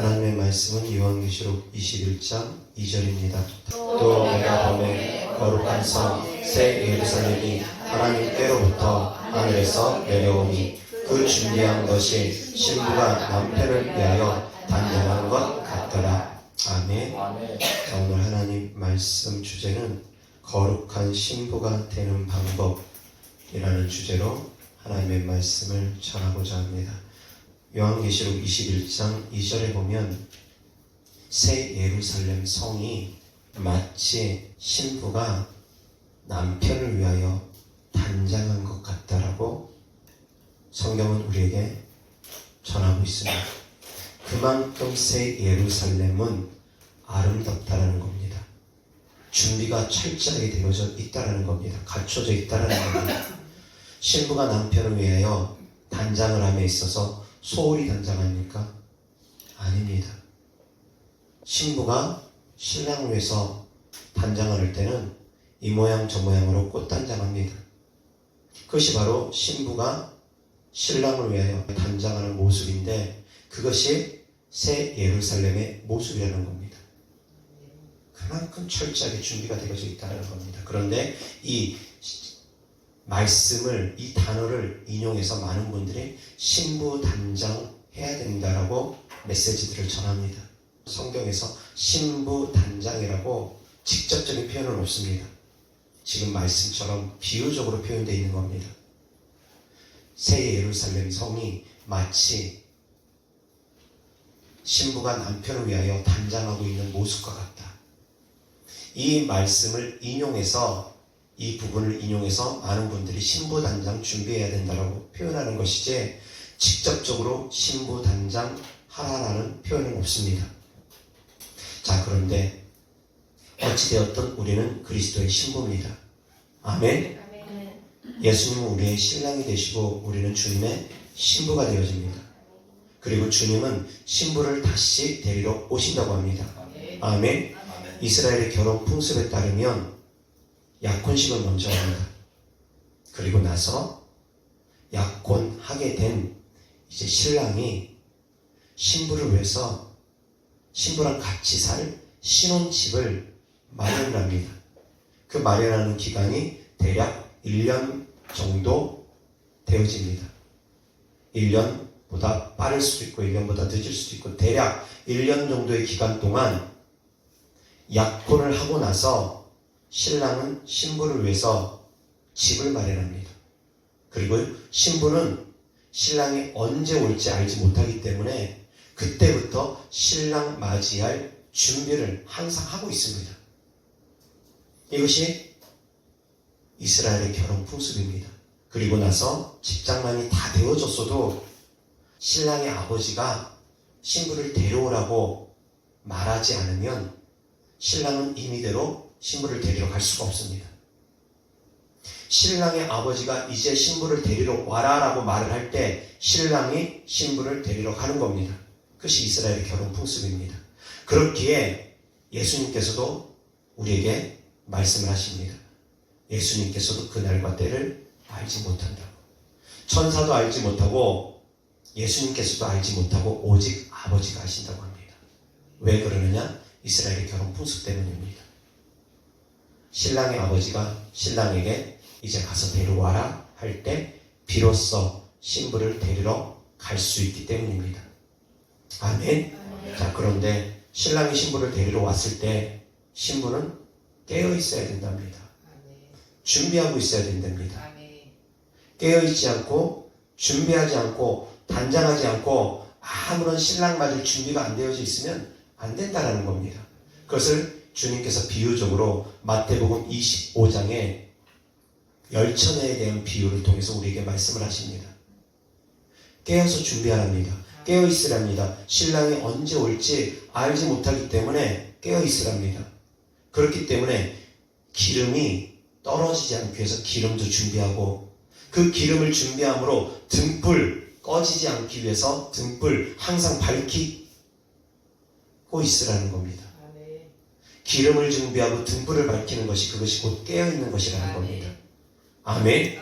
하나님의 말씀은 요한계시록 21장 2절입니다. 또 내가 보매 거룩한 성 새 예루살렘이 하나님께로부터 하늘에서 내려오니 그 준비한 것이 신부가 남편을 위하여 단장한 것 같더라. 아멘. 자, 오늘 하나님 말씀 주제는 거룩한 신부가 되는 방법이라는 주제로 하나님의 말씀을 전하고자 합니다. 요한계시록 21장 2절에 보면 새 예루살렘 성이 마치 신부가 남편을 위하여 단장한 것 같다라고 성경은 우리에게 전하고 있습니다. 그만큼 새 예루살렘은 아름답다라는 겁니다. 준비가 철저하게 되어져 있다라는 겁니다. 갖춰져 있다라는 겁니다. 신부가 남편을 위하여 단장을 함에 있어서 소홀히 단장합니까? 아닙니다. 신부가 신랑을 위해서 단장을 할 때는 이 모양 저 모양으로 꽃단장합니다. 그것이 바로 신부가 신랑을 위하여 단장하는 모습인데 그것이 새 예루살렘의 모습이라는 겁니다. 그만큼 철저하게 준비가 되어져 있다는 겁니다. 그런데 이 말씀을, 이 단어를 인용해서 많은 분들이 신부 단장해야 된다라고 메시지들을 전합니다. 성경에서 신부 단장이라고 직접적인 표현은 없습니다. 지금 말씀처럼 비유적으로 표현되어 있는 겁니다. 새 예루살렘 성이 마치 신부가 남편을 위하여 단장하고 있는 모습과 같다. 이 말씀을 인용해서, 이 부분을 인용해서 많은 분들이 신부 단장 준비해야 된다고 표현하는 것이지 직접적으로 신부 단장 하라라는 표현은 없습니다. 자, 그런데 어찌되었든 우리는 그리스도의 신부입니다. 아멘. 예수님은 우리의 신랑이 되시고 우리는 주님의 신부가 되어집니다. 그리고 주님은 신부를 다시 데리러 오신다고 합니다. 아멘. 이스라엘의 결혼 풍습에 따르면 약혼식을 먼저 합니다. 그리고 나서 약혼하게 된 이제 신랑이 신부를 위해서 신부랑 같이 살 신혼집을 마련을 합니다. 그 마련하는 기간이 대략 1년 정도 되어집니다. 1년보다 빠를 수도 있고 1년보다 늦을 수도 있고 대략 1년 정도의 기간 동안 약혼을 하고 나서 신랑은 신부를 위해서 집을 마련합니다. 그리고 신부는 신랑이 언제 올지 알지 못하기 때문에 그때부터 신랑 맞이할 준비를 항상 하고 있습니다. 이것이 이스라엘의 결혼 풍습입니다. 그리고 나서 집장만이 다 되어졌어도 신랑의 아버지가 신부를 데려오라고 말하지 않으면 신랑은 임의대로 신부를 데리러 갈 수가 없습니다. 신랑의 아버지가 이제 신부를 데리러 와라라고 말을 할 때 신랑이 신부를 데리러 가는 겁니다. 그것이 이스라엘의 결혼 풍습입니다. 그렇기에 예수님께서도 우리에게 말씀을 하십니다. 예수님께서도 그날과 때를 알지 못한다고. 천사도 알지 못하고 예수님께서도 알지 못하고 오직 아버지가 아신다고 합니다. 왜 그러느냐? 이스라엘의 결혼 풍습 때문입니다. 신랑의 아버지가 신랑에게 이제 가서 데려와라 할 때 비로소 신부를 데리러 갈 수 있기 때문입니다. 아멘. 자, 그런데 신랑이 신부를 데리러 왔을 때 신부는 깨어 있어야 된답니다. 준비하고 있어야 된답니다. 깨어있지 않고 준비하지 않고 단장하지 않고 아무런 신랑 맞을 준비가 안 되어져 있으면 안 된다는 겁니다. 그것을 주님께서 비유적으로 마태복음 25장에 열처녀에 대한 비유를 통해서 우리에게 말씀을 하십니다. 깨어서 준비하랍니다. 깨어있으랍니다. 신랑이 언제 올지 알지 못하기 때문에 깨어있으랍니다. 그렇기 때문에 기름이 떨어지지 않기 위해서 기름도 준비하고 그 기름을 준비함으로 등불 꺼지지 않기 위해서 등불 항상 밝히고 있으라는 겁니다. 기름을 준비하고 등불을 밝히는 것이 그것이 곧 깨어있는 것이라는 겁니다. 아멘.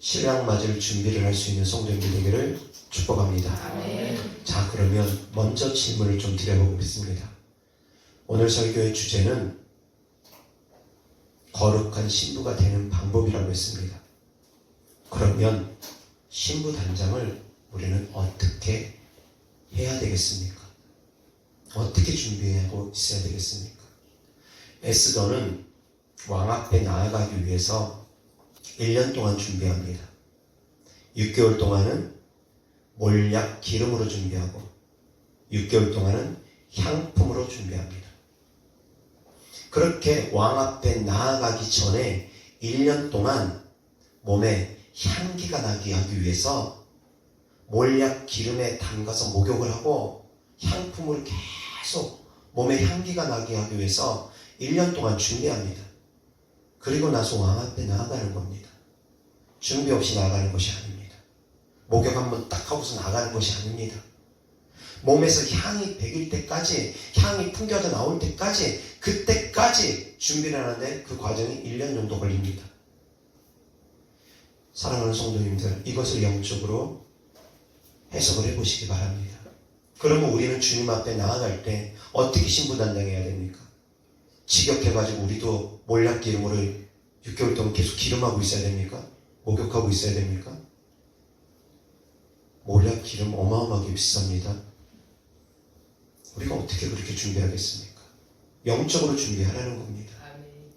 신랑 맞을 준비를 할 수 있는 성도님들 되기를 축복합니다. 아멘. 자, 그러면 먼저 질문을 좀 드려보겠습니다. 오늘 설교의 주제는 거룩한 신부가 되는 방법이라고 했습니다. 그러면 신부 단장을 우리는 어떻게 해야 되겠습니까? 어떻게 준비하고 있어야 되겠습니까? 에스더는 왕 앞에 나아가기 위해서 1년 동안 준비합니다. 6개월 동안은 몰약 기름으로 준비하고 6개월 동안은 향품으로 준비합니다. 그렇게 왕 앞에 나아가기 전에 1년 동안 몸에 향기가 나게 하기 위해서 몰약 기름에 담가서 목욕을 하고 향품으로 계속 몸에 향기가 나게 하기 위해서 1년 동안 준비합니다. 그리고 나서 왕 앞에 나아가는 겁니다. 준비 없이 나아가는 것이 아닙니다. 목욕 한번 딱 하고서 나가는 것이 아닙니다. 몸에서 향이 배길 때까지, 향이 풍겨져 나올 때까지, 그때까지 준비를 하는데 그 과정이 1년 정도 걸립니다. 사랑하는 성도님들, 이것을 영적으로 해석을 해보시기 바랍니다. 그러면 우리는 주님 앞에 나아갈 때 어떻게 신부단장해야 됩니까? 직역해가지고 우리도 몰약 기름으로 6개월 동안 계속 기름하고 있어야 됩니까? 목욕하고 있어야 됩니까? 몰약 기름 어마어마하게 비쌉니다. 우리가 어떻게 그렇게 준비하겠습니까? 영적으로 준비하라는 겁니다. 아멘.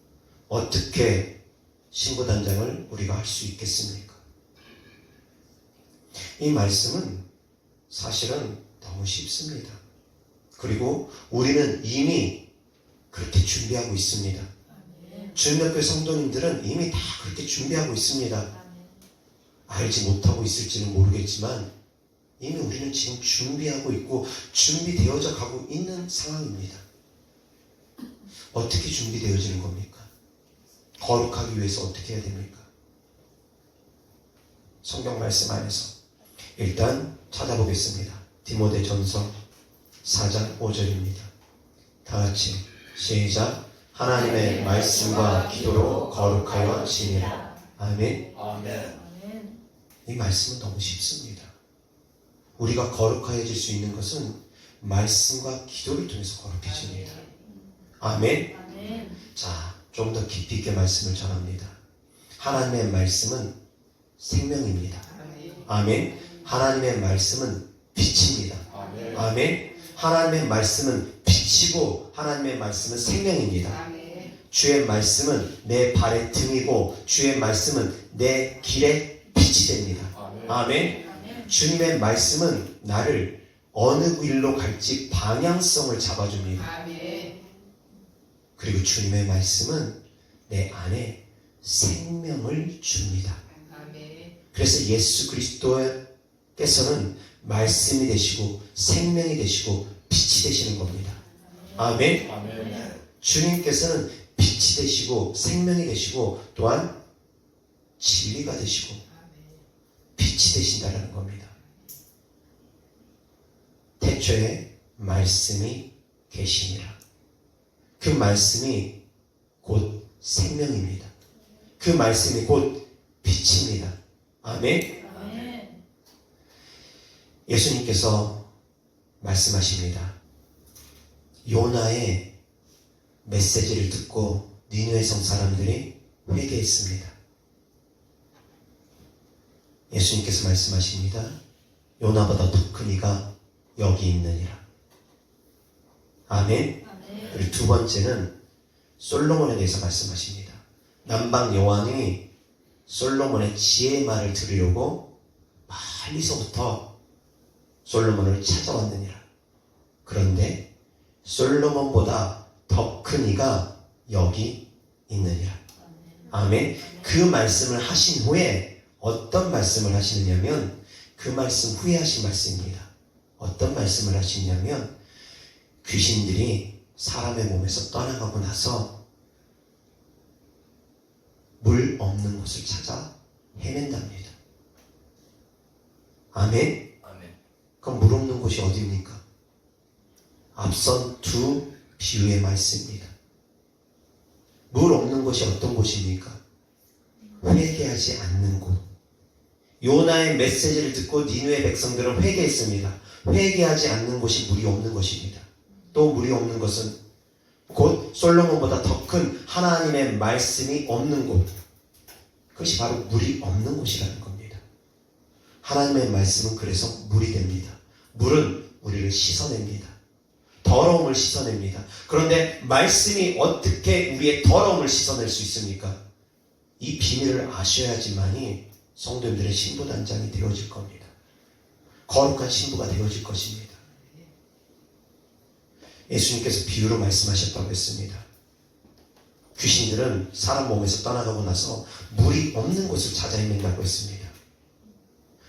어떻게 신부단장을 우리가 할 수 있겠습니까? 이 말씀은 사실은 너무 쉽습니다. 그리고 우리는 이미 그렇게 준비하고 있습니다. 아멘. 주님의 성도님들은 이미 다 그렇게 준비하고 있습니다. 아멘. 알지 못하고 있을지는 모르겠지만 이미 우리는 지금 준비하고 있고 준비되어져 가고 있는 상황입니다. 어떻게 준비되어지는 겁니까? 거룩하기 위해서 어떻게 해야 됩니까? 성경 말씀 안에서 일단 찾아보겠습니다. 디모데전서 4장 5절입니다. 다 같이 시작. 하나님의 말씀과 기도로 거룩하여 지니라. 아멘. 아멘. 아멘. 이 말씀은 너무 쉽습니다. 우리가 거룩해질 수 있는 것은 말씀과 기도를 통해서 거룩해집니다. 아멘. 아멘. 자, 좀 더 깊이 있게 말씀을 전합니다. 하나님의 말씀은 생명입니다. 아멘. 아멘. 하나님의 말씀은 빛입니다. 아멘. 아멘. 하나님의 말씀은 빛이고 하나님의 말씀은 생명입니다. 아멘. 주의 말씀은 내 발의 등이고 주의 말씀은 내 길의 빛이 됩니다. 아멘. 아멘. 아멘. 주님의 말씀은 나를 어느 길로 갈지 방향성을 잡아줍니다. 아멘. 그리고 주님의 말씀은 내 안에 생명을 줍니다. 아멘. 그래서 예수 그리스도께서는 말씀이 되시고 생명이 되시고 빛이 되시는 겁니다. 아멘. 아멘. 주님께서는 빛이 되시고 생명이 되시고 또한 진리가 되시고 빛이 되신다는 겁니다. 태초에 말씀이 계시니라. 그 말씀이 곧 생명입니다. 그 말씀이 곧 빛입니다. 아멘. 아멘. 예수님께서 말씀하십니다. 요나의 메시지를 듣고 니느웨 성 사람들이 회개했습니다. 예수님께서 말씀하십니다. 요나보다 더 큰 이가 여기 있느니라. 아멘. 아멘. 그리고 두 번째는 솔로몬에 대해서 말씀하십니다. 남방 여왕이 솔로몬의 지혜의 말을 들으려고 멀리서부터 솔로몬을 찾아왔느니라. 그런데 솔로몬보다 더 큰 이가 여기 있느니라. 아멘. 그 말씀을 하신 후에 어떤 말씀을 하시느냐면 그 말씀 후에 하신 말씀입니다. 어떤 말씀을 하시냐면 귀신들이 사람의 몸에서 떠나가고 나서 물 없는 곳을 찾아 헤맨답니다. 아멘. 아멘. 그럼 물 없는 곳이 어디입니까? 앞선 두 비유의 말씀입니다. 물 없는 곳이 어떤 곳입니까? 회개하지 않는 곳, 요나의 메시지를 듣고 니느웨 백성들은 회개했습니다. 회개하지 않는 곳이 물이 없는 것입니다. 또 물이 없는 것은 곧 솔로몬보다 더 큰 하나님의 말씀이 없는 곳, 그것이 바로 물이 없는 곳이라는 겁니다. 하나님의 말씀은 그래서 물이 됩니다. 물은 우리를 씻어냅니다. 더러움을 씻어냅니다. 그런데 말씀이 어떻게 우리의 더러움을 씻어낼 수 있습니까? 이 비밀을 아셔야지만이 성도님들의 신부단장이 되어질 겁니다. 거룩한 신부가 되어질 것입니다. 예수님께서 비유로 말씀하셨다고 했습니다. 귀신들은 사람 몸에서 떠나가고 나서 물이 없는 곳을 찾아 헤맨다고 했습니다.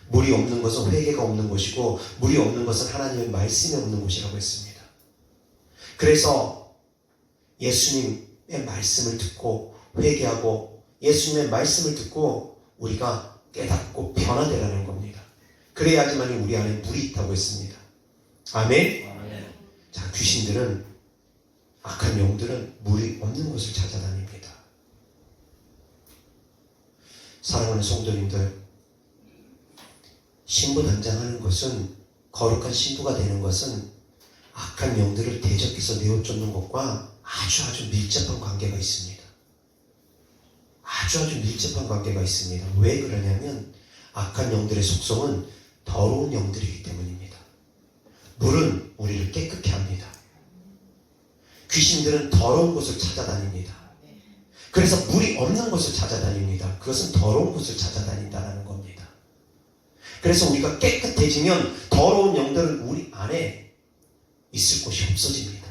물이 없는 것은 회개가 없는 곳이고 물이 없는 것은 하나님의 말씀이 없는 곳이라고 했습니다. 그래서 예수님의 말씀을 듣고 회개하고 예수님의 말씀을 듣고 우리가 깨닫고 변화되라는 겁니다. 그래야지만 우리 안에 물이 있다고 했습니다. 아멘? 아멘. 자, 귀신들은, 악한 영들은 물이 없는 곳을 찾아다닙니다. 사랑하는 성도님들, 신부단장하는 것은, 거룩한 신부가 되는 것은 악한 영들을 대적해서 내어쫓는 것과 아주 밀접한 관계가 있습니다. 아주 밀접한 관계가 있습니다. 왜 그러냐면 악한 영들의 속성은 더러운 영들이기 때문입니다. 물은 우리를 깨끗게 합니다. 귀신들은 더러운 곳을 찾아다닙니다. 그래서 물이 없는 곳을 찾아다닙니다. 그것은 더러운 곳을 찾아다닌다는 겁니다. 그래서 우리가 깨끗해지면 더러운 영들은 우리 안에 있을 곳이 없어집니다.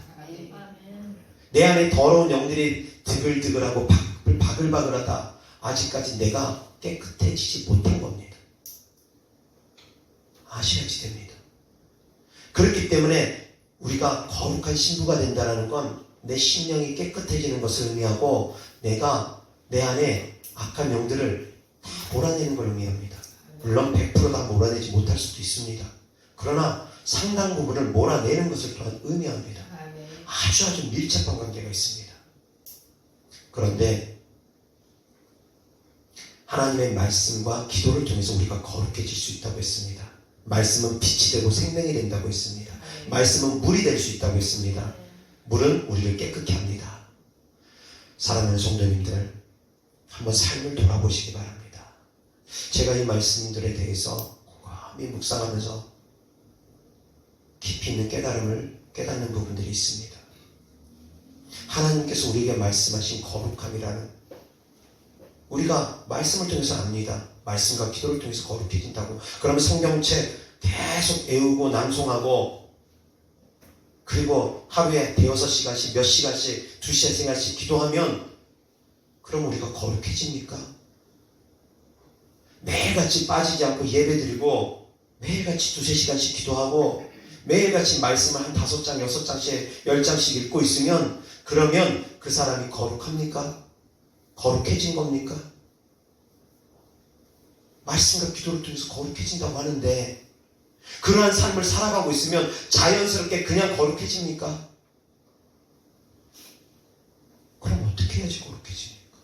내 안에 더러운 영들이 드글드글하고 바글바글하다. 아직까지 내가 깨끗해지지 못한 겁니다. 아셔야지 됩니다. 그렇기 때문에 우리가 거룩한 신부가 된다는 건 내 심령이 깨끗해지는 것을 의미하고 내가 내 안에 악한 영들을 다 몰아내는 걸 의미합니다. 물론 100% 다 몰아내지 못할 수도 있습니다. 그러나 상당 부분을 몰아내는 것을 또한 의미합니다. 아주 밀접한 관계가 있습니다. 그런데 하나님의 말씀과 기도를 통해서 우리가 거룩해질 수 있다고 했습니다. 말씀은 빛이 되고 생명이 된다고 했습니다. 말씀은 물이 될 수 있다고 했습니다. 물은 우리를 깨끗게 합니다. 사랑하는 성도님들, 한번 삶을 돌아보시기 바랍니다. 제가 이 말씀들에 대해서 곰곰이 묵상하면서 깊이 있는 깨달음을 깨닫는 부분들이 있습니다. 하나님께서 우리에게 말씀하신 거룩함이라는, 우리가 말씀을 통해서 압니다. 말씀과 기도를 통해서 거룩해진다고. 그러면 성경책 계속 외우고 낭송하고, 그리고 하루에 대여섯 시간씩, 몇 시간씩, 2시간씩 기도하면 그럼 우리가 거룩해집니까? 매일같이 빠지지 않고 예배드리고 매일같이 2-3시간씩 기도하고 매일같이 말씀을 한 5장, 6장씩, 10장씩 읽고 있으면 그러면 그 사람이 거룩합니까? 거룩해진 겁니까? 말씀과 기도를 통해서 거룩해진다고 하는데 그러한 삶을 살아가고 있으면 자연스럽게 그냥 거룩해집니까? 그럼 어떻게 해야지 거룩해집니까?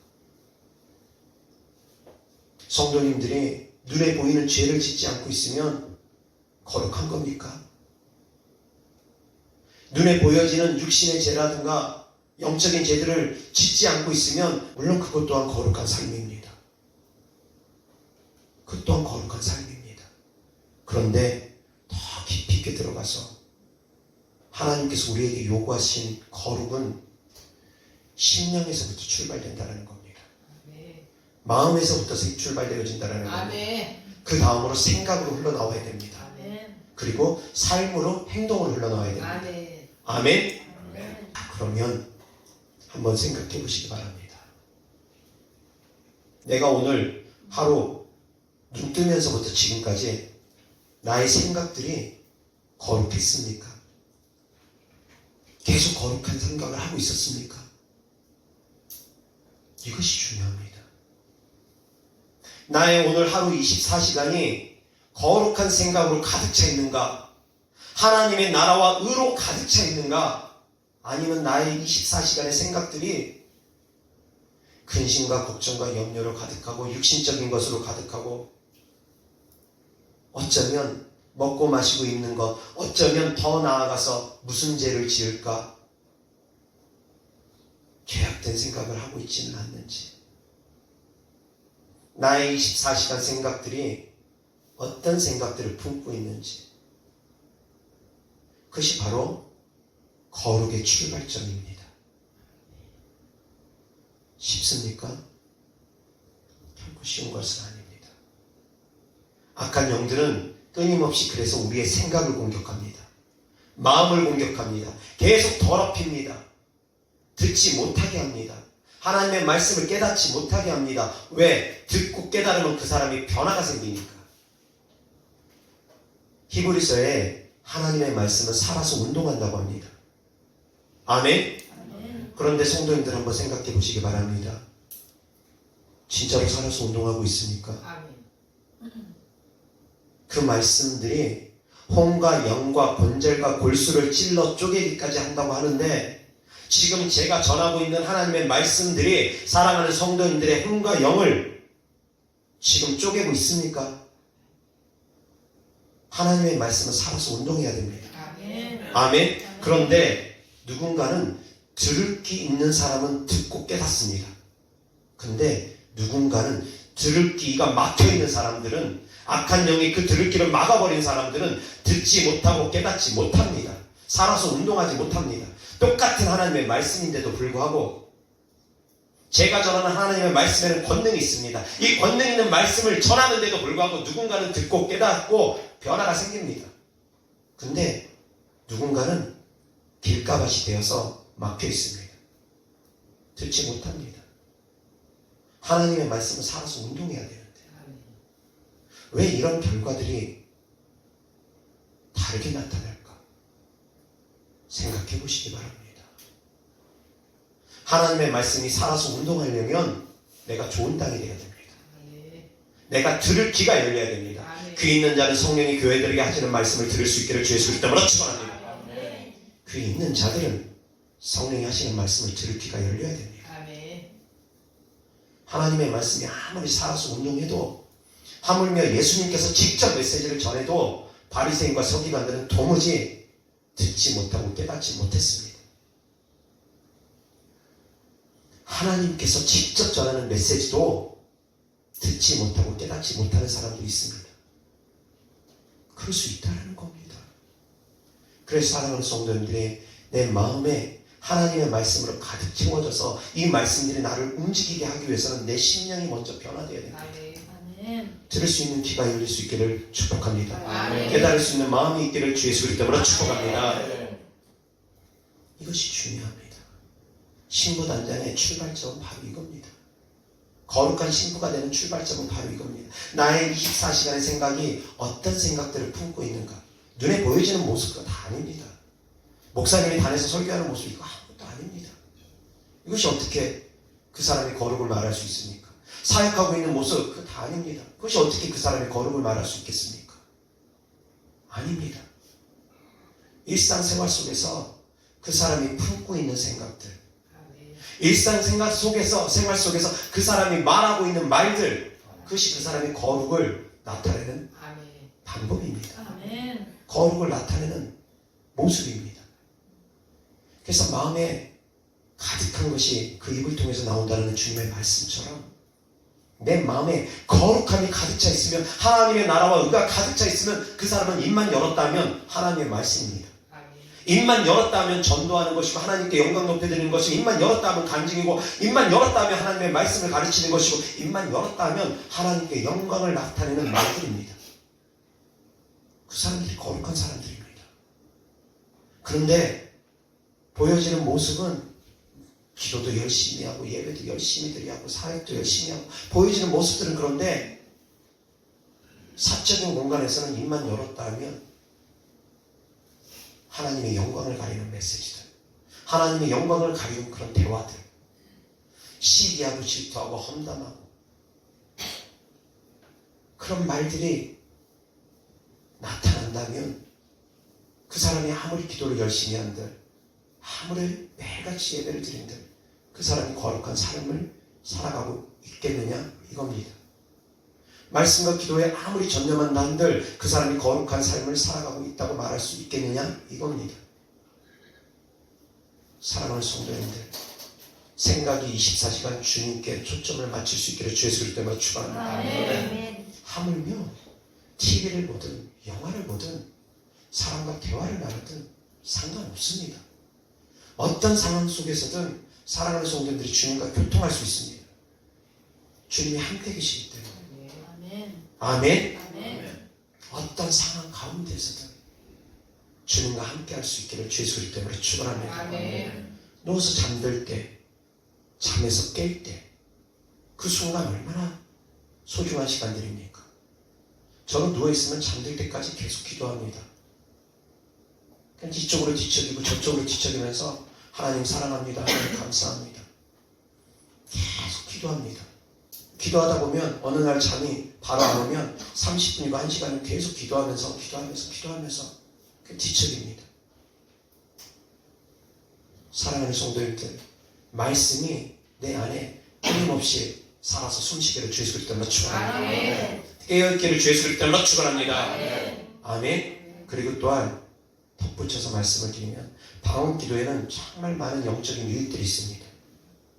성도님들이 눈에 보이는 죄를 짓지 않고 있으면 거룩한 겁니까? 눈에 보여지는 육신의 죄라든가 영적인 죄들을 짓지 않고 있으면 물론 그것 또한 거룩한 삶입니다. 그것 또한 거룩한 삶입니다. 그런데 더 깊이 있게 들어가서 하나님께서 우리에게 요구하신 거룩은 심령에서부터 출발된다는 겁니다. 마음에서부터 출발되어진다는 겁니다. 그 다음으로 생각으로 흘러나와야 됩니다. 그리고 삶으로 행동으로 흘러나와야 됩니다. 아멘? 그러면 한번 생각해 보시기 바랍니다. 내가 오늘 하루 눈 뜨면서부터 지금까지 나의 생각들이 거룩했습니까? 계속 거룩한 생각을 하고 있었습니까? 이것이 중요합니다. 나의 오늘 하루 24시간이 거룩한 생각으로 가득 차 있는가? 하나님의 나라와 의로 가득 차 있는가? 아니면 나의 24시간의 생각들이 근심과 걱정과 염려로 가득하고 육신적인 것으로 가득하고 어쩌면 먹고 마시고 입는 것, 어쩌면 더 나아가서 무슨 죄를 지을까? 죄악된 생각을 하고 있지는 않는지, 나의 24시간 생각들이 어떤 생각들을 품고 있는지, 그것이 바로 거룩의 출발점입니다. 쉽습니까? 결코 쉬운 것은 아닙니다. 악한 영들은 끊임없이 그래서 우리의 생각을 공격합니다. 마음을 공격합니다. 계속 더럽힙니다. 듣지 못하게 합니다. 하나님의 말씀을 깨닫지 못하게 합니다. 왜? 듣고 깨달으면 그 사람이 변화가 생기니까. 히브리서에 하나님의 말씀은 살아서 운동한다고 합니다. 아멘? 그런데 성도님들 한번 생각해 보시기 바랍니다. 진짜로 살아서 운동하고 있습니까? 아멘. 그 말씀들이 혼과 영과 본절과 골수를 찔러 쪼개기까지 한다고 하는데, 지금 제가 전하고 있는 하나님의 말씀들이 사랑하는 성도님들의 혼과 영을 지금 쪼개고 있습니까? 하나님의 말씀은 살아서 운동해야 됩니다. 아멘. 아멘. 그런데 누군가는 들을 귀 있는 사람은 듣고 깨닫습니다. 근데 누군가는 들을 귀가 막혀있는 사람들은, 악한 영이 그 들을 귀를 막아버린 사람들은 듣지 못하고 깨닫지 못합니다. 살아서 운동하지 못합니다. 똑같은 하나님의 말씀인데도 불구하고 제가 전하는 하나님의 말씀에는 권능이 있습니다. 이 권능 있는 말씀을 전하는데도 불구하고 누군가는 듣고 깨닫고 변화가 생깁니다. 근데 누군가는 길가밭이 되어서 막혀 있습니다. 듣지 못합니다. 하나님의 말씀은 살아서 운동해야 되는데 왜 이런 결과들이 다르게 나타날까? 생각해 보시기 바랍니다. 하나님의 말씀이 살아서 운동하려면 내가 좋은 땅이 되어야 됩니다. 내가 들을 귀가 열려야 됩니다. 귀 있는 자는 성령이 교회들에게 하시는 말씀을 들을 수 있기를 주의 수 이름으로 축원합니다. 귀 있는 자들은 성령이 하시는 말씀을 들을 귀가 열려야 됩니다. 하나님의 말씀이 아무리 살아서 운동해도, 하물며 예수님께서 직접 메시지를 전해도 바리새인과 서기관들은 도무지 듣지 못하고 깨닫지 못했습니다. 하나님께서 직접 전하는 메시지도 듣지 못하고 깨닫지 못하는 사람도 있습니다. 그럴 수 있다는 겁니다. 그래서 사랑하는 성도님들이 내 마음에 하나님의 말씀으로 가득 채워져서 이 말씀들이 나를 움직이게 하기 위해서는 내 심령이 먼저 변화되어야 됩니다. 들을 수 있는 귀가 열릴 수 있기를 축복합니다. 아멘. 깨달을 수 있는 마음이 있기를 주의 수 이름으로 축복합니다. 이것이 중요합니다. 신부단장의 출발점은 바로 이겁니다. 거룩한 신부가 되는 출발점은 바로 이겁니다. 나의 24시간의 생각이 어떤 생각들을 품고 있는가. 눈에 보여지는 모습도 다 아닙니다. 목사님이 단에서 설교하는 모습이 아무것도 아닙니다. 이것이 어떻게 그 사람의 거룩을 말할 수 있습니까? 사역하고 있는 모습, 그거 다 아닙니다. 그것이 어떻게 그 사람의 거룩을 말할 수 있겠습니까? 아닙니다. 일상생활 속에서 그 사람이 품고 있는 생각들, 일상생활 속에서, 생활 속에서 그 사람이 말하고 있는 말들, 그것이 그 사람의 거룩을 나타내는 방법입니다. 거룩을 나타내는 모습입니다. 그래서 마음에 가득한 것이 그 입을 통해서 나온다는 주님의 말씀처럼 내 마음에 거룩함이 가득 차 있으면, 하나님의 나라와 의가 가득 차 있으면 그 사람은 입만 열었다면 하나님의 말씀입니다. 입만 열었다면 전도하는 것이고 하나님께 영광 높여드리는 것이고, 입만 열었다면 간증이고, 입만 열었다면 하나님의 말씀을 가르치는 것이고, 입만 열었다면 하나님께 영광을 나타내는 말들입니다. 그 사람들이 거룩한 사람들입니다. 그런데 보여지는 모습은 기도도 열심히 하고 예배도 열심히 드리고 사역도 열심히 하고 보여지는 모습들은, 그런데 사적인 공간에서는 입만 열었다 하면 하나님의 영광을 가리는 메시지들, 하나님의 영광을 가리는 그런 대화들, 시기하고 질투하고 험담하고 그런 말들이 나타난다면 그 사람이 아무리 기도를 열심히 한들, 아무리 매일같이 예배를 드린들 그 사람이 거룩한 삶을 살아가고 있겠느냐, 이겁니다. 말씀과 기도에 아무리 전념한다 한들 그 사람이 거룩한 삶을 살아가고 있다고 말할 수 있겠느냐? 이겁니다. 사랑하는 성도님들, 생각이 24시간 주님께 초점을 맞출 수 있기를 주 예수 그리스도의 이름으로 축원합니다. 아멘. 하물며 TV를 보든 영화를 보든 사람과 대화를 나누든 상관없습니다. 어떤 상황 속에서든 사랑하는 성도님들이 주님과 교통할 수 있습니다. 주님이 함께 계시기 때문에. 아멘. 아멘. 아멘. 어떤 상황 가운데서든 주님과 함께 할 수 있기를 주 예수 그리스도의 이름으로 축원합니다. 아멘. 누워서 잠들 때, 잠에서 깰 때, 그 순간 얼마나 소중한 시간들입니까? 저는 누워있으면 잠들 때까지 계속 기도합니다. 그냥 이쪽으로 뒤척이고 저쪽으로 뒤척이면서 하나님 사랑합니다. 하나님 감사합니다. 계속 기도합니다. 기도하다 보면 어느 날 잠이 바로 안 오면 30분이고 1시간을 계속 기도하면서 뒤척입니다. 사랑하는 성도님들, 말씀이 내 안에 끊임없이 살아서 숨쉬기를 주 예수 그리스도로 축원합니다. 깨어있기를 주 예수 그리스도로 축원합니다. 아멘. 그리고 또한 덧붙여서 말씀을 드리면 방언 기도에는 정말 많은 영적인 유익들이 있습니다.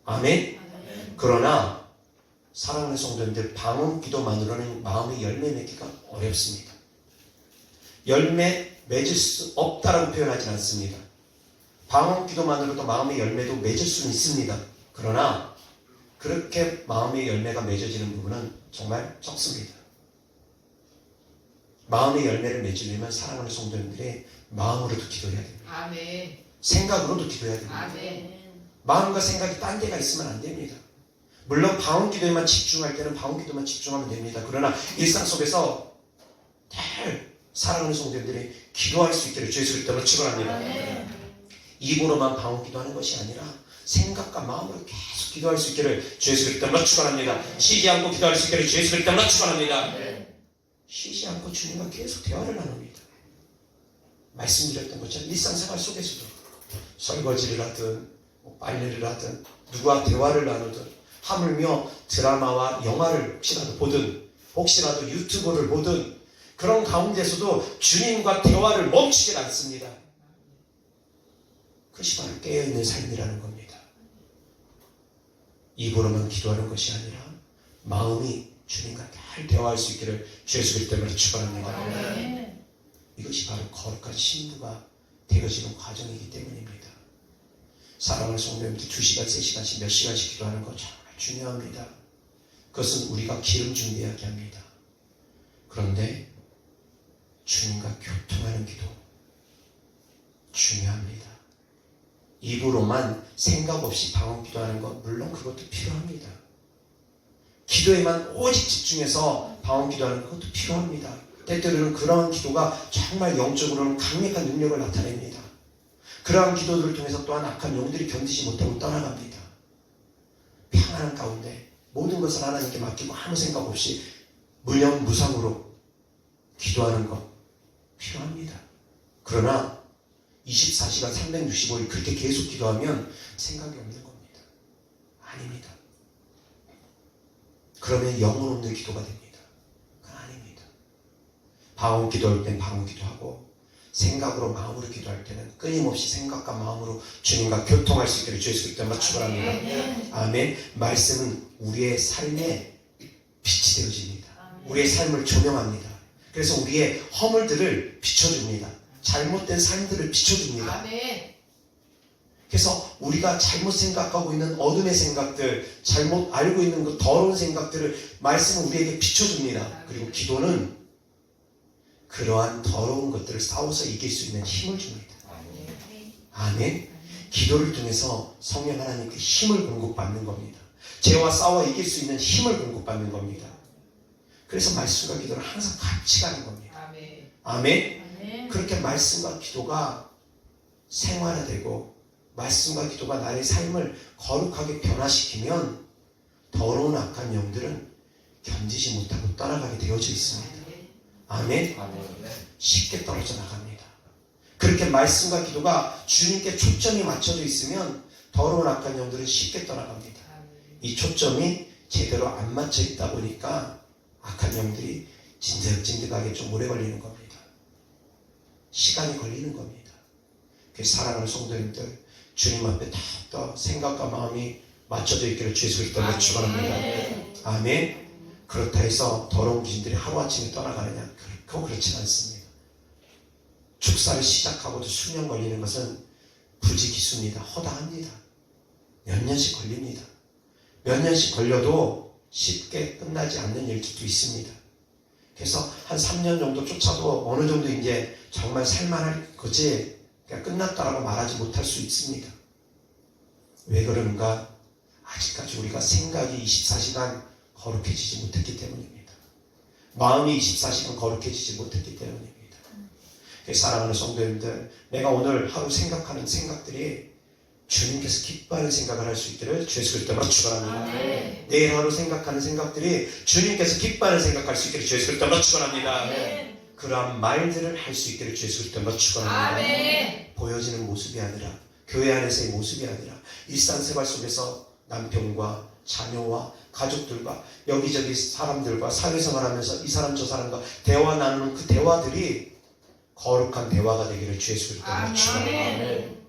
아멘. 그러나 사랑하는 성도님들, 방언 기도만으로는 마음의 열매 맺기가 어렵습니다. 열매 맺을 수 없다라고 표현하지 않습니다. 방언 기도만으로도 마음의 열매도 맺을 수는 있습니다. 그러나 그렇게 마음의 열매가 맺어지는 부분은 정말 적습니다. 마음의 열매를 맺으려면 사랑하는 성도님들이 마음으로도 기도해야 됩니다. 아멘. 생각으로도 기도해야 됩니다. 아멘. 마음과 생각이 딴 데가 있으면 안 됩니다. 물론 방언 기도에만 집중할 때는 방언 기도만 집중하면 됩니다. 그러나 일상 속에서 늘 사랑하는 성도님들이 기도할 수 있기를 주 예수 그리스도로 축원합니다. 입으로만 방언 기도하는 것이 아니라 생각과 마음으로 계속 기도할 수 있기를 주 예수 그리스도로 축원합니다. 쉬지 않고 기도할 수 있기를 주 예수 그리스도로 축원합니다. 쉬지 않고 주님과 계속 대화를 나눕니다. 말씀드렸던 것처럼 일상생활 속에서도 설거지를 하든 빨래를 하든 누구와 대화를 나누든 하물며 드라마와 영화를 혹시라도 유튜브를 보든 그런 가운데서도 주님과 대화를 멈추질 않습니다. 그것이 바로 깨어있는 삶이라는 겁니다. 입으로만 기도하는 것이 아니라 마음이 주님과 잘 대화할 수 있기를 주 예수 그리스도로 축원합니다. 이것이 바로 거룩한 신부가 되어지는 과정이기 때문입니다. 사랑하는 성도님들 2시간, 3시간씩 몇 시간씩 기도하는 것 정말 중요합니다. 그것은 우리가 기름 준비하게 합니다. 그런데 주님과 교통하는 기도 중요합니다. 입으로만 생각 없이 방언 기도하는 것 물론 그것도 필요합니다. 기도에만 오직 집중해서 방언 기도하는 것도 필요합니다. 때때로는 그러한 기도가 정말 영적으로는 강력한 능력을 나타냅니다. 그러한 기도들을 통해서 또한 악한 영들이 견디지 못하고 떠나갑니다. 평안한 가운데 모든 것을 하나님께 맡기고 아무 생각 없이 무념무상으로 기도하는 것 필요합니다. 그러나 24시간 365일 그렇게 계속 기도하면 생각이 없는 겁니다. 아닙니다. 그러면 영혼 없는 기도가 됩니다. 그건 아닙니다. 방언 기도할 땐 방언 기도하고 생각으로 마음으로 기도할 때는 끊임없이 생각과 마음으로 주님과 교통할 수 있기를 주 예수 그리스도로 축원합니다. 아멘. 말씀은 우리의 삶에 빛이 되어집니다. 우리의 삶을 조명합니다. 그래서 우리의 허물들을 비춰줍니다. 잘못된 삶들을 비춰줍니다. 아멘. 그래서 우리가 잘못 생각하고 있는 어둠의 생각들, 잘못 알고 있는 그 더러운 생각들을 말씀은 우리에게 비춰줍니다. 그리고 기도는 그러한 더러운 것들을 싸워서 이길 수 있는 힘을 줍니다. 아멘. 기도를 통해서 성령 하나님께 힘을 공급받는 겁니다. 죄와 싸워 이길 수 있는 힘을 공급받는 겁니다. 그래서 말씀과 기도는 항상 같이 가는 겁니다. 아멘. 그렇게 말씀과 기도가 생활화되고 말씀과 기도가 나의 삶을 거룩하게 변화시키면 더러운 악한 영들은 견디지 못하고 떠나가게 되어져 있습니다. 아멘. 쉽게 떨어져 나갑니다. 그렇게 말씀과 기도가 주님께 초점이 맞춰져 있으면 더러운 악한 영들은 쉽게 떠나갑니다. 이 초점이 제대로 안 맞춰 있다 보니까 악한 영들이 진득진득하게 좀 오래 걸리는 겁니다. 시간이 걸리는 겁니다. 그래서 사랑하는 성도님들, 주님 앞에 더 생각과 마음이 맞춰져 있기를 주 예수 그리스도로 축원합니다. 아멘. 그렇다 해서 더러운 귀신들이 하루아침에 떠나가느냐? 결코 그렇진 않습니다. 축사를 시작하고도 수년 걸리는 것은 부지기수입니다. 허다합니다. 몇 년씩 걸립니다. 몇 년씩 걸려도 쉽게 끝나지 않는 일들도 있습니다. 그래서 한 3년 정도 쫓아도 어느 정도 이제 정말 살만할 거지 그냥 끝났다라고 말하지 못할 수 있습니다. 왜 그런가? 아직까지 우리가 생각이 24시간 거룩해지지 못했기 때문입니다. 마음이 24시간 거룩해지지 못했기 때문입니다. 사랑하는 성도님들, 내가 오늘 하루 생각하는 생각들이 주님께서 기뻐하는 생각을 할 수 있기를 주 예수 그리스도로 축원합니다. 내일 하루 생각하는 생각들이 주님께서 기뻐하는 생각할 수 있기를 주 예수 그리스도로 축원합니다. 그러한 말들을 할 수 있기를 주 예수 그리스도로 축원합니다. 보여지는 모습이 아니라, 교회 안에서의 모습이 아니라 일상생활 속에서 남편과 자녀와 가족들과 여기저기 사람들과 사회생활하면서 이 사람 저 사람과 대화 나누는 그 대화들이 거룩한 대화가 되기를 주 예수 그리스도로 축원합니다.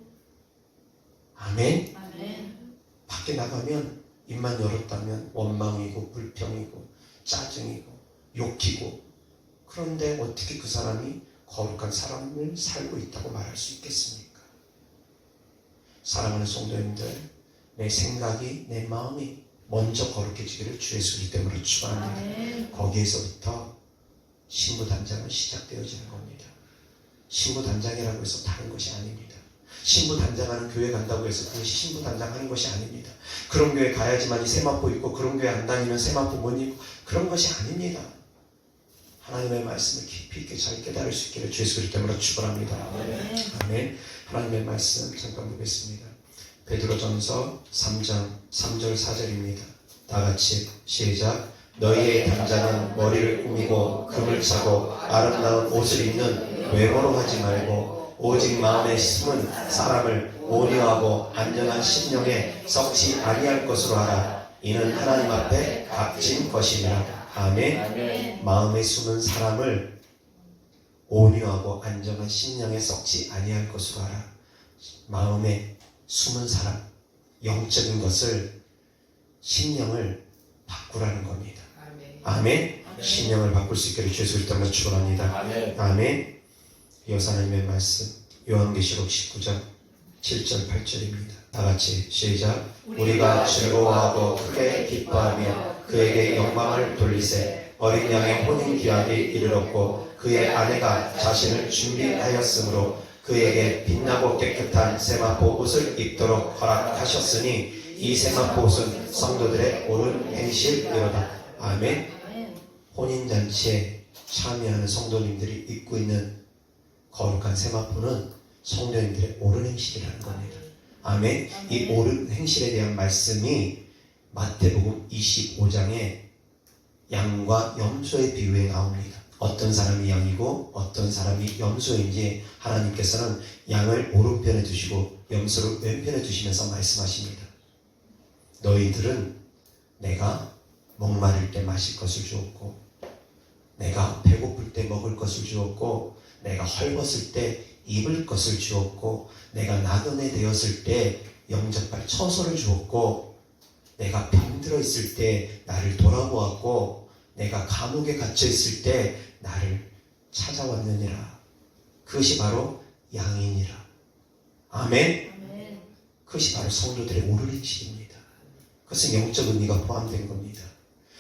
아멘. 아멘. 밖에 나가면 입만 열었다면 원망이고 불평이고 짜증이고 욕이고, 그런데 어떻게 그 사람이 거룩한 사람을 살고 있다고 말할 수 있겠습니까? 사랑하는 성도님들, 내 생각이 내 마음이 먼저 거룩해지기를 주 예수 그리스도로 축원합니다. 거기에서부터 신부단장은 시작되어지는 겁니다. 신부단장이라고 해서 다른 것이 아닙니다. 신부단장하는 교회 간다고 해서 그것이 신부단장하는 것이 아닙니다. 그런 교회 가야지만이 세마포 있고 그런 교회 안 다니면 세마포 못 입고 그런 것이 아닙니다. 하나님의 말씀을 깊이 있게 잘 깨달을 수 있기를 주 예수 그리스도로 축원합니다. 아멘. 하나님의 말씀 잠깐 보겠습니다. 베드로전서 3장 3절 4절입니다. 다같이 시작. 너희의 단장은 머리를 꾸미고 금을 차고 아름다운 옷을 입는 외모로 하지 말고 오직 마음에 심은 사람을 온유하고 안전한 심령에 썩지 아니할 것으로 하라. 이는 하나님 앞에 값진 것이니라. 아멘. 마음에 숨은 사람을 온유하고 안전한 심령에 썩지 아니할 것으로 하라. 마음에 숨은 사람, 영적인 것을, 심령을 바꾸라는 겁니다. 아멘. 심령을 바꿀 수 있기를 주 예수 그리스도로 축원합니다. 아멘. 이어서 하나님의 말씀 요한계시록 19장 7절 8절입니다. 다같이 시작. 우리가 즐거워하고 크게 기뻐하며 그에게 영광을 돌리세. 어린 양의 혼인기한이 이르렀고 그의 아내가 자신을 준비하였으므로 그에게 빛나고 깨끗한 세마포 옷을 입도록 허락하셨으니 이 세마포 옷은 성도들의 옳은 행실이로다. 아멘. 혼인잔치에 참여하는 성도님들이 입고 있는 거룩한 세마포는 성도님들의 옳은 행실이라는 겁니다. 아멘. 이 옳은 행실에 대한 말씀이 마태복음 25장에 양과 염소의 비유에 나옵니다. 어떤 사람이 양이고 어떤 사람이 염소인지 하나님께서는 양을 오른편에 두시고 염소를 왼편에 두시면서 말씀하십니다. 너희들은 내가 목마를 때 마실 것을 주었고 내가 배고플 때 먹을 것을 주었고 내가 헐벗을 때 입을 것을 주었고 내가 나그네 되었을 때 영접할 처소를 주었고 내가 병들어 있을 때 나를 돌아보았고 내가 감옥에 갇혀 있을 때 나를 찾아왔느니라. 그것이 바로 양이니라. 아멘. 그것이 바로 성도들의 옳은 행실입니다. 그것은 영적 의미가 포함된 겁니다.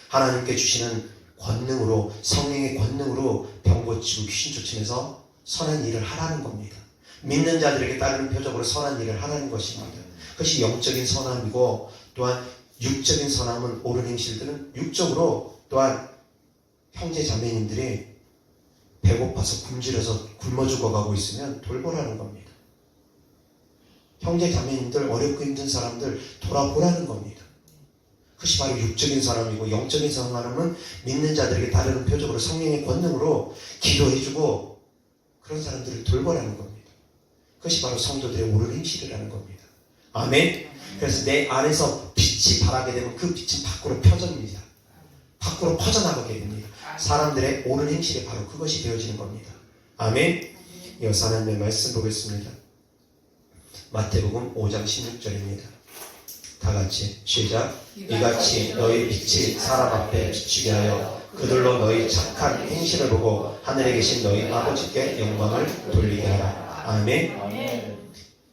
하나님께 주시는 권능으로, 성령의 권능으로 병 고치고 귀신 쫓으면서 선한 일을 하라는 겁니다. 믿는 자들에게 따르는 표적으로 선한 일을 하라는 것입니다. 그것이 영적인 선함이고, 또한 육적인 선함은, 옳은 행실들은 육적으로 또한 형제 자매님들이 배고파서 굶주려서 굶어 죽어가고 있으면 돌보라는 겁니다. 형제 자매님들, 어렵고 힘든 사람들 돌아보라는 겁니다. 그것이 바로 육적인 사람이고, 영적인 사람은 믿는 자들에게 따르는 표적으로 성령의 권능으로 기도해주고 그런 사람들을 돌보라는 겁니다. 그것이 바로 성도들의 옳은 행실이라는 겁니다. 아멘. 그래서 내 안에서 빛이 발하게 되면 그 빛은 밖으로 펴집니다. 밖으로 퍼져나가게 됩니다. 사람들의 옳은 행실이 바로 그것이 되어지는 겁니다. 아멘. 이어서 하나님의 말씀 보겠습니다. 마태복음 5장 16절입니다. 다 같이 시작. 이같이 너희 빛이 사람 앞에 비추게 하여 그들로 너희 착한 행실을 보고 하늘에 계신 너희 아버지께 영광을 돌리게 하라. 아멘.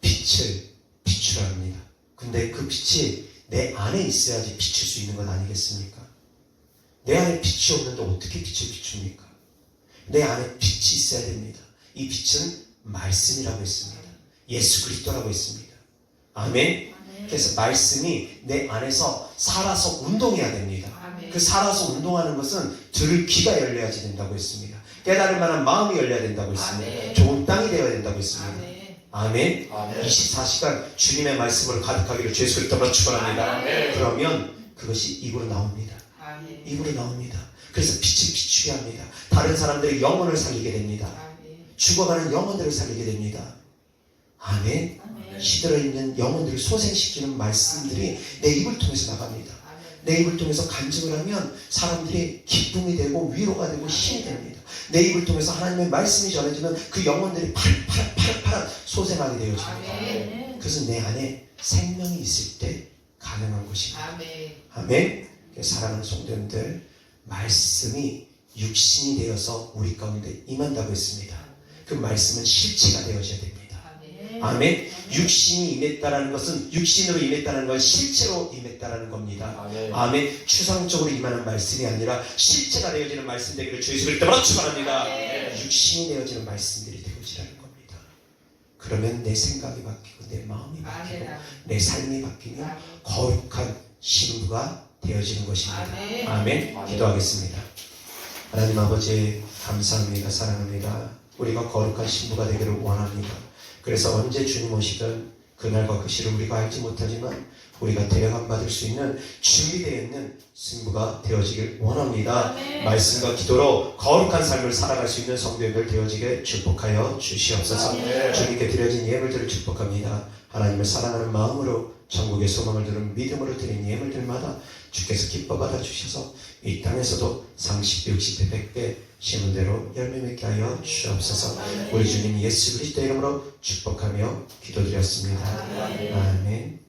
빛을 비추라 합니다. 근데 그 빛이 내 안에 있어야지 비출 수 있는 것 아니겠습니까? 내 안에 빛이 없는데 어떻게 빛을 비춥니까? 내 안에 빛이 있어야 됩니다. 이 빛은 말씀이라고 했습니다. 예수 그리스도라고 했습니다. 아멘. 그래서 말씀이 내 안에서 살아서 운동해야 됩니다. 그 살아서 운동하는 것은 들을 귀가 열려야지 된다고 했습니다. 깨달을 만한 마음이 열려야 된다고 했습니다. 좋은 땅이 되어야 된다고 했습니다. 아멘. 24시간 주님의 말씀으로 가득하기를 주 예수 그리스도로 축원합니다. 그러면 그것이 입으로 나옵니다. 입으로 나옵니다. 그래서 빛을 비추게 합니다. 다른 사람들의 영혼을 살리게 됩니다. 죽어가는 영혼들을 살리게 됩니다. 아멘. 시들어 있는 영혼들을 소생시키는 말씀들이 내 입을 통해서 나갑니다. 내 입을 통해서 간증을 하면 사람들이 기쁨이 되고 위로가 되고 힘이 됩니다. 내 입을 통해서 하나님의 말씀이 전해지면 그 영혼들이 파릇파릇 소생하게 되어집니다. 그것은 내 안에 생명이 있을 때 가능한 것입니다. 아멘. 사랑하는 성도님들, 말씀이 육신이 되어서 우리 가운데 임한다고 했습니다. 그 말씀은 실체가 되어져야 됩니다. 아멘. 육신이 임했다라는 것은 육신으로 임했다는 건 실체로 임했다라는 겁니다. 아멘. 추상적으로 임하는 말씀이 아니라 실체가 되어지는 말씀 되기를 주 예수 그리스도로 축원합니다. 육신이 되어지는 말씀들이 되어지라는 겁니다. 그러면 내 생각이 바뀌고 내 마음이 바뀌고 내 삶이 바뀌며 거룩한 신부가 되어지는 것입니다. 아멘. 기도하겠습니다. 하나님 아버지 감사합니다. 사랑합니다. 우리가 거룩한 신부가 되기를 원합니다. 그래서 언제 주님 오시든 그날과 그 시를 우리가 알지 못하지만 우리가 데려감 받을 수 있는 준비되어 있는 신부가 되어지길 원합니다. 말씀과 기도로 거룩한 삶을 살아갈 수 있는 성도들 되어지게 축복하여 주시옵소서. 주님께 드려진 예물들을 축복합니다. 하나님을 사랑하는 마음으로 천국의 소망을 두는 믿음으로 드린 예물들마다 주께서 기뻐 받아 주셔서 이 땅에서도 30배, 60배, 100배 심은 대로 열매 맺게 하여 주옵소서. 우리 주님 예수 그리스도 이름으로 축복하며 기도드렸습니다. 아멘.